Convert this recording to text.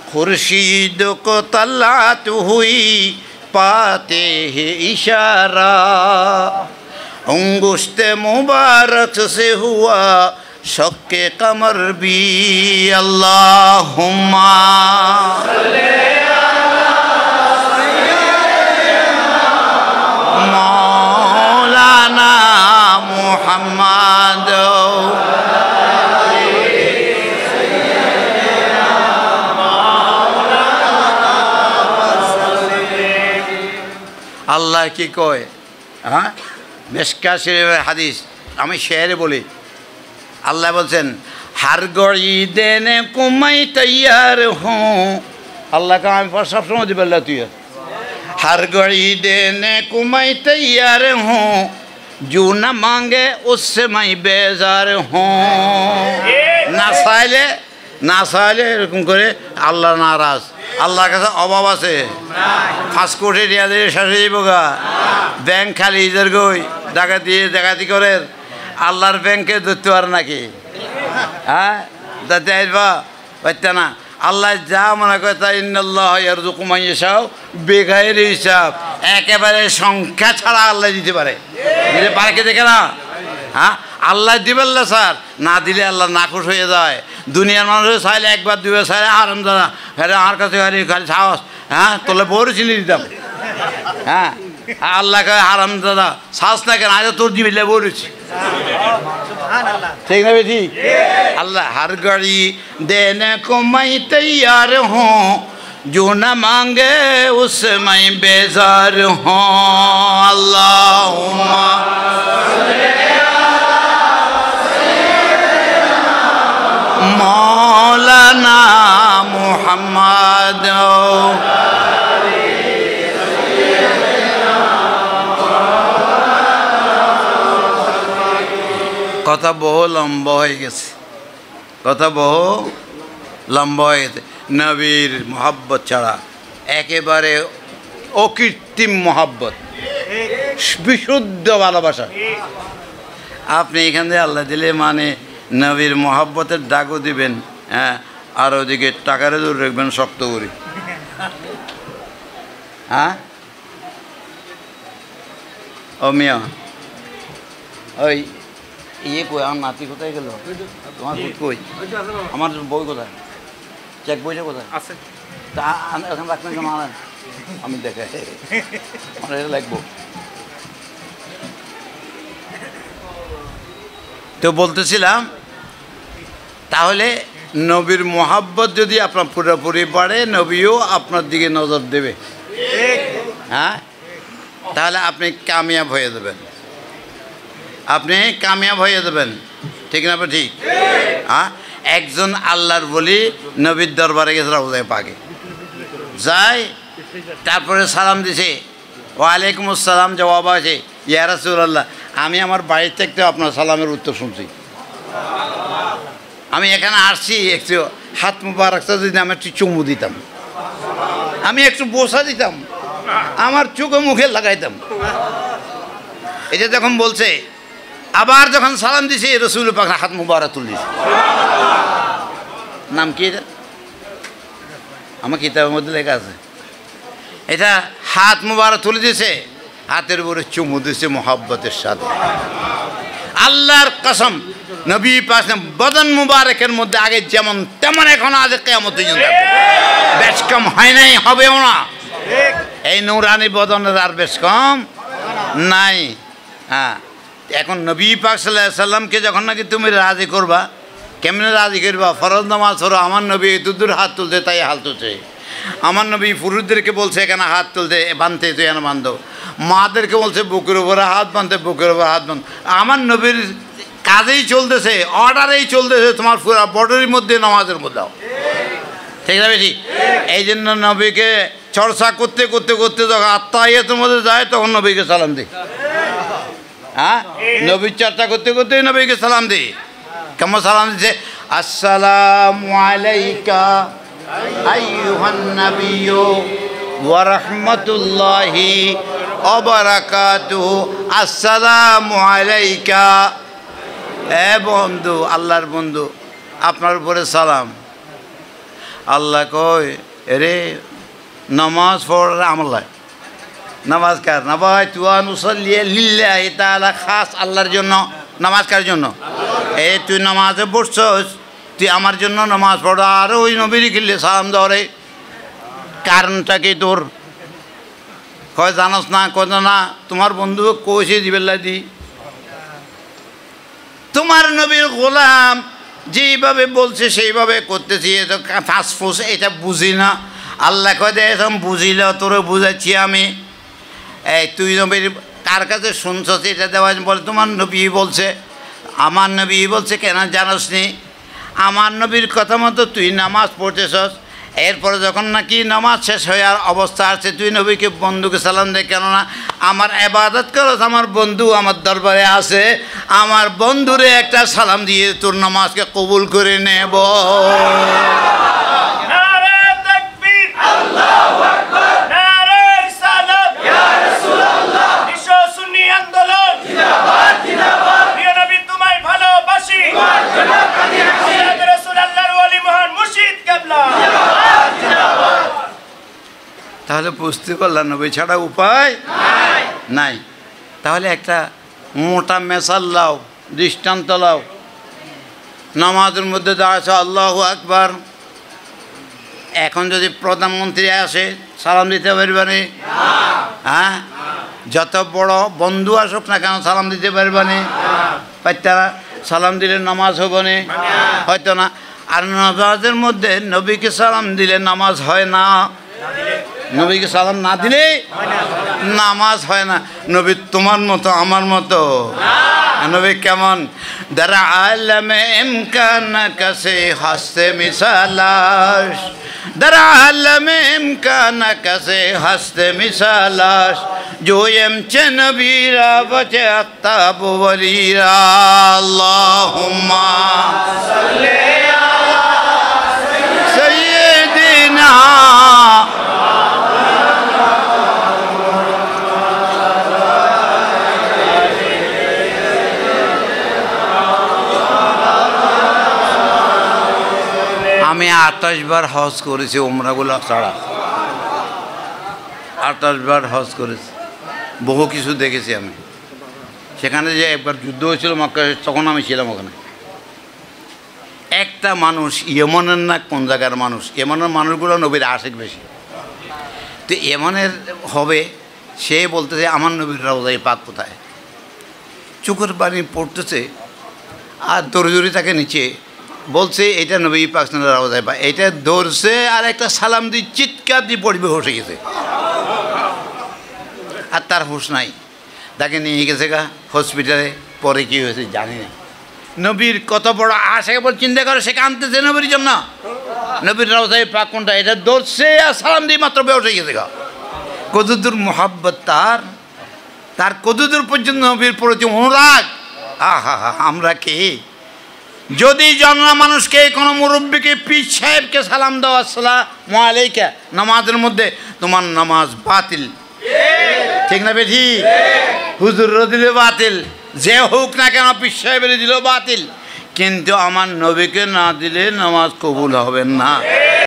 खुर्शीद को तल्लात हुई पाते हैं इशारा, अंगुश्त मुबारक से हुआ शक्के कमर भी। अल्लाहुम्मा मौलाना मुहम्मद। আল্লাহ কি কয়? হ্যাঁ, মিশকা শরীফের হাদিস, আমি শেরে বলি। আল্লাহ বলছেন हर घड़ी देने को मैं तैयार हूँ। अल्लाह का আমি সবসময় দিবে আল্লাহ তুই। हर घड़ी देने को मैं तैयार हूँ, जो न मांगे उससे मैं बेजार हूँ। না চাইলে এরকম করে আল্লাহ নারাজ। আল্লাহর কাছে অভাব আছে? 5 কোটি টাকা দিয়ে শেষ হয়ে যাবো গা। ব্যাংক খালি ইজার গই ডাকাতি করে আল্লাহর ব্যাংকে ধরতে পারে নাকি? হ্যাঁ, যাতে আসবা পারতে না। আল্লাহ যা মনে করে তা ইন্নাল্লাহ ইয়ারযুকু মান ইয়াশাউ বিগাইরি হিসাব, একেবারে সংখ্যা ছাড়া আল্লাহ দিতে পারে কি দেখে না? হ্যাঁ, আল্লাহ দিবেন না স্যার, না দিলে আল্লাহ নাখুশ হয়ে যায়। দুনিয়ার মানুষ চাইলে একবার দুবার চাইলে আরাম দাদা হ্যাঁ আমার কাছে খালি সাহস, হ্যাঁ তোলে বড় চিনি দিতাম। হ্যাঁ, আল্লাহকে আরাম দাদা সাহস না কেন, আগে তোর দিবিলে বলেছি। ঠিক না বেঠি? अल्लाह हर घड़ी देने को मैं तैयार हूँ, जो न मांगे उससे मैं बेजार हूँ। अल्लाहुम्मा मौलाना मुहम्मद। কথা বহু লম্বা হয়ে গেছে, নবীর মোহাব্বত ছাড়া একেবারে অকৃত্রিম মোহাব্বত, বিশুদ্ধ ভালোবাসা। আপনি এখান থেকে আল্লাহ দিলে মানে নবীর মোহাব্বতের ডাকও দিবেন, হ্যাঁ, আর ওদিকে টাকারে দূর রাখবেন শক্ত করে। হ্যাঁ ও মিয়া, ওই ইয়ে কই আমার নাতি কোথায় গেল? তোমার কই? আমার বই কোথায়? চেক বইটা কোথায় আছে? তা ওখানে রাখবেন কেন? আমি দেখে আমার এটা লাগবো। তো বলতেছিলাম, তাহলে নবীর মোহাব্বত যদি আপনার পুরোপুরি বাড়ে, নবীও আপনার দিকে নজর দেবে। হ্যাঁ, তাহলে আপনি কামিয়াব হয়ে যাবেন, ঠিক না? ঠিক। হ্যাঁ, একজন আল্লাহর বলি নবীর দরবারে গেছে, রওজায়ে পাকে যায়, তারপরে সালাম দিছে, ওয়ালাইকুম আসসালাম জবাব আছে, ইয়া রাসূলুল্লাহ আমি আমার বাড়ির থেকে আপনার সালামের উত্তর শুনছি, আমি এখানে আসছি, একটু হাত মুবারকটা যদি আমি একটু চুমু দিতাম, আমি একটু বসা দিতাম, আমার চোখে মুখে লাগাইতাম। এটা যখন বলছে, আবার যখন সালাম দিছে রাসূল পাক হাত মুবারক তুলে দিছে। নাম কি এটা? আমার কিতাবের মধ্যে লেখা আছে। এটা হাত মুবারক তুলে দিয়েছে, হাতের উপরে চুমু দিয়েছে মোহাব্বতের সাথে। আল্লাহর কসম, নবী পাক বদন মুবারকের মধ্যে আগে যেমন তেমন এখন আজ কিয়ামত পর্যন্ত বেশ কম হয় নাই, হবেও না। এই নূরানি বদনের আর বেশ কম নাই। হ্যাঁ, এখন নবী পাক সাল্লাল্লাহু আলাইহি সাল্লামকে যখন নাকি তুমি রাজি করবা, কেমনে রাজি করবা? ফরজ নামাজ পড়ো, আমার নবী দুদূর হাত তুলতে, তাই হাত তুলছে। আমার নবী পুরুষদেরকে বলছে এখানে হাত তুলতে, বাঁধতে, তুই এখানে বাঁধো। মাদেরকে বলছে বুকের উপরে হাত বাঁধতে, বুকের উপরে হাত বাঁধ। আমার নবীর কাজেই চলতেছে, অর্ডারেই চলতেছে, তোমার পুরো বডির মধ্যে নামাজের মধ্যে। ঠিক না বেশি? এই জন্য নবীকে চর্চা করতে করতে করতে যখন আত্মাহিয়াতের মধ্যে যায়, তখন নবীকে সালাম দিই। হ্যাঁ, নবীর চর্চা করতে করতে নবীকে সালাম দিই। কেমন সালাম দিচ্ছে? আসসালামু আলাইকা আইয়ুহান নাবিয়্যু ওয়া রাহমাতুল্লাহি ওয়া বারাকাতুহু। আসসালামু আলাইকা। এ বন্ধু, আল্লাহর বন্ধু, আপনার উপরে সালাম। আল্লাহ কয় এরে নামাজ পড় আমল্লাহ নামাজ কার না ভাই তুয়া নুসল্লিয়ে লিল্লাহি তাআলা খাস আল্লাহর জন্য নামাজ কার জন্য এই তুই নামাজে বসছস তুই আমার জন্য নামাজ পড় আর ওই নবীর খিল্লে সালাম ধরে কারণটা কি তোর কয় জানাস না কয় না তোমার বন্ধু কইছে দিবেল্লা দি তোমার নবীর গোলাম যেইভাবে বলছে সেইভাবে করতেছি এটা ফাঁসফুস এটা বুঝি না আল্লাহ কয় দে এরকম বুঝিল তোরে বুঝাচ্ছি আমি এই তুই নবীর কার কাছে শুনছস এটা দেওয়া বলে তোমার নবী বলছে আমার নবী বলছে কেন জানোস নি আমার নবীর কথা মতো তুই নামাজ পড়তেছস এরপরে যখন নাকি নামাজ শেষ হওয়ার অবস্থা আছে তুই নবীকে বন্ধুকে সালাম দে কেননা আমার ইবাদত করস আমার বন্ধু আমার দরবারে আছে আমার বন্ধুরে একটা সালাম দিয়ে তোর নামাজকে কবুল করে নেব নারে তাকবীর আল্লাহু আকবার নারে রিসালাত ইয়া রাসূলুল্লাহ বিশ্ব সুন্নি আন্দোলন জিন্দাবাদ জিন্দাবাদ প্রিয় নবী তোমায় ভালোবাসি তোমার জন্য কাঁদি হাসি রাসূলুল্লাহর ওলি মহান মুর্শিদ কিবলা জিন্দাবাদ জিন্দাবাদ তাহলে বুঝতে পারলাম নবী ছাড়া উপায় নাই তাহলে একটা মোটা মেসাল লাও দৃষ্টান্ত লাও নামাজের মধ্যে দাঁড়াচ্ছে আল্লাহু আকবার এখন যদি প্রধানমন্ত্রী আসে সালাম দিতে পারবে না হ্যাঁ যত বড় বন্ধু আসুক না কেন সালাম দিতে পারবে না পাইতারা সালাম দিলে নামাজ হবে না হয়তো না আর নামাজের মধ্যে নবীকে সালাম দিলে নামাজ হয় না নবীকে সালাম না দিলে নামাজ হয় না নবী তোমার মতো আমার মতো নবী কেমন দারা আলমে ইমকান কাছে হাসতে মিসালাস দারা আলমে ইমকান কাছে হাসতে মিসালাস जो एमचे नबीरा बचे अत्ताब वलीरा अल्लाहुम्मा सल्ले अला सय्यिदिना আমি 28 বার হজ করেছি উমরাগুলো ছাড়া 28 বার হজ করেছি বহু কিছু দেখেছি আমি সেখানে যে একবার যুদ্ধ হয়েছিল মক্কা তখন আমি ছিলাম ওখানে একটা মানুষ ইয়েমনের না কোন জায়গার মানুষ ইয়েমনের মানুষগুলো নবীর আশিক বেশি তো ইয়েমনের হবে সে বলতেছে আমার নবীর রওজায়ে পাক কোথায় চোখের পানি পড়তেছে আর দৌড়জুড়ি তাকে নিচে বলছে এটা নবী পাক রওজায়ে পাক এটা ধরছে আর একটা সালাম দিয়ে চিৎকার দিয়ে পড়বে বসে গেছে আর তার হুঁশ নাই তাকে নিয়ে গেছে গা হসপিটালে পরে কী হয়েছে জানি না নবীর কত বড় আশা বল চিন্তা করে সে কাঁদতেছে নবীর জন্য নবীর রওজায়ে পাক কোনটা এটা ধরছে আর সালাম দিয়ে মাত্র বসে গেছে গা কতদূর মোহাব্বত তার কতদূর পর্যন্ত নবীর প্রতি অনুরাগ আহা হা আমরা কে যদি জন্ম মানুষকে কোনো মুরব্বীকে পীর সাহেবকে সালাম দাও আসসালামু আলাইকা নামাজের মধ্যে তোমার নামাজ বাতিল ঠিক না বেঠি হুজুর দিলে বাতিল যে হোক না কেন পীর সাহেবের দিলেও বাতিল কিন্তু আমার নবীকে না দিলে নামাজ কবুল হবে না